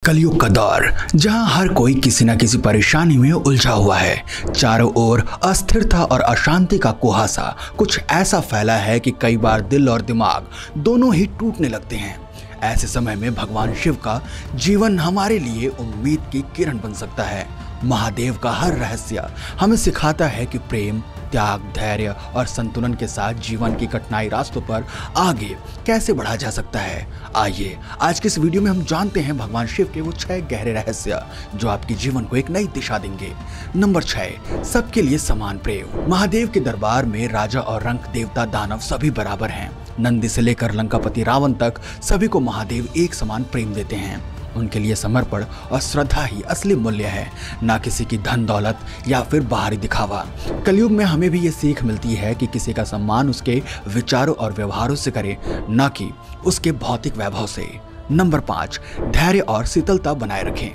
कलयुग का दौर, जहां हर कोई किसी न किसी परेशानी में उलझा हुआ है। चारों ओर अस्थिरता और अशांति का कुहासा कुछ ऐसा फैला है कि कई बार दिल और दिमाग दोनों ही टूटने लगते हैं। ऐसे समय में भगवान शिव का जीवन हमारे लिए उम्मीद की किरण बन सकता है। महादेव का हर रहस्य हमें सिखाता है कि प्रेम, त्याग, धैर्य और संतुलन के साथ जीवन की कठिनाई रास्तों पर आगे कैसे बढ़ा जा सकता है। आइए आज के इस वीडियो में हम जानते हैं भगवान शिव के वो 6 गहरे रहस्य जो आपके जीवन को एक नई दिशा देंगे। नंबर 6, सबके लिए समान प्रेम। महादेव के दरबार में राजा और रंक, देवता, दानव सभी बराबर हैं। नंदी से लेकर लंकापति रावण तक सभी को महादेव एक समान प्रेम देते हैं। उनके लिए समर्पण और श्रद्धा ही असली मूल्य है, ना किसी की धन दौलत या फिर बाहरी दिखावा। कलयुग में हमें भी ये सीख मिलती है कि किसी का सम्मान उसके विचारों और व्यवहारों से करें, ना कि उसके भौतिक वैभव से। नंबर 5, धैर्य और शीतलता बनाए रखें।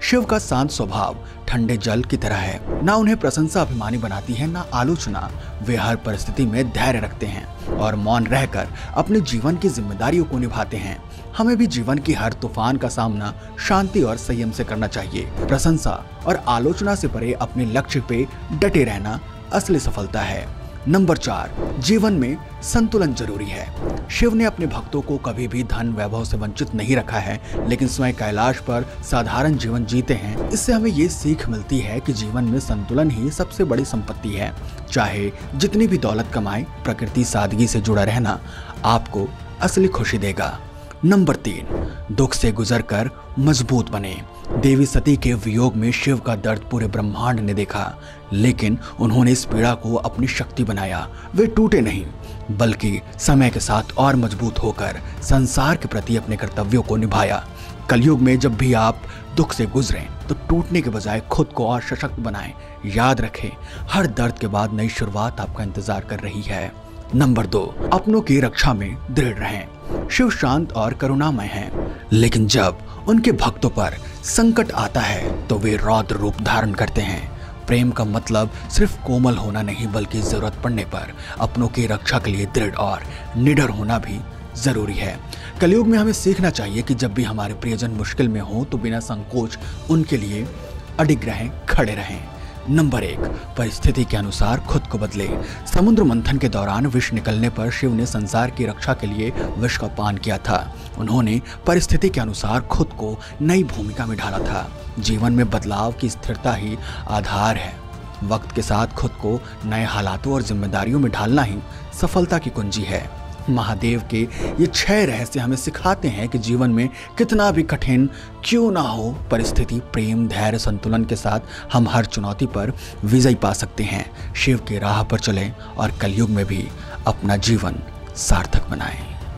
शिव का शांत स्वभाव ठंडे जल की तरह है, ना उन्हें प्रशंसा अभिमानी बनाती है ना आलोचना। वे हर परिस्थिति में धैर्य रखते हैं और मौन रहकर अपने जीवन की जिम्मेदारियों को निभाते हैं। हमें भी जीवन की हर तूफान का सामना शांति और संयम से करना चाहिए। प्रशंसा और आलोचना से परे अपने लक्ष्य पे डटे रहना असली सफलता है। नंबर 4, जीवन में संतुलन जरूरी है। शिव ने अपने भक्तों को कभी भी धन वैभव से वंचित नहीं रखा है, लेकिन स्वयं कैलाश पर साधारण जीवन जीते हैं। इससे हमें ये सीख मिलती है कि जीवन में संतुलन ही सबसे बड़ी संपत्ति है। चाहे जितनी भी दौलत कमाए, प्रकृति सादगी से जुड़ा रहना आपको असली खुशी देगा। नंबर 3, दुख से गुजरकर मजबूत बने। देवी सती के वियोग में शिव का दर्द पूरे ब्रह्मांड ने देखा, लेकिन उन्होंने इस पीड़ा को अपनी शक्ति बनाया। वे टूटे नहीं, बल्कि समय के साथ और मजबूत होकर संसार के प्रति अपने कर्तव्यों को निभाया। कलयुग में जब भी आप दुख से गुजरें तो टूटने के बजाय खुद को और सशक्त बनाएं। याद रखें, हर दर्द के बाद नई शुरुआत आपका इंतजार कर रही है। नंबर 2, अपनों की रक्षा में दृढ़ रहें। शिव शांत और करुणामय हैं, लेकिन जब उनके भक्तों पर संकट आता है तो वे रौद्र रूप धारण करते हैं। प्रेम का मतलब सिर्फ कोमल होना नहीं, बल्कि जरूरत पड़ने पर अपनों की रक्षा के लिए दृढ़ और निडर होना भी जरूरी है। कलयुग में हमें सीखना चाहिए कि जब भी हमारे प्रियजन मुश्किल में हो तो बिना संकोच उनके लिए अडिग रहें, खड़े रहें। नंबर 1, परिस्थिति के अनुसार खुद को बदले। समुद्र मंथन के दौरान विष निकलने पर शिव ने संसार की रक्षा के लिए विष का पान किया था। उन्होंने परिस्थिति के अनुसार खुद को नई भूमिका में ढाला था। जीवन में बदलाव की स्थिरता ही आधार है। वक्त के साथ खुद को नए हालातों और जिम्मेदारियों में ढालना ही सफलता की कुंजी है। महादेव के ये 6 रहस्य हमें सिखाते हैं कि जीवन में कितना भी कठिन क्यों ना हो, परिस्थिति, प्रेम, धैर्य, संतुलन के साथ हम हर चुनौती पर विजय पा सकते हैं। शिव की राह पर चलें और कलयुग में भी अपना जीवन सार्थक बनाएं।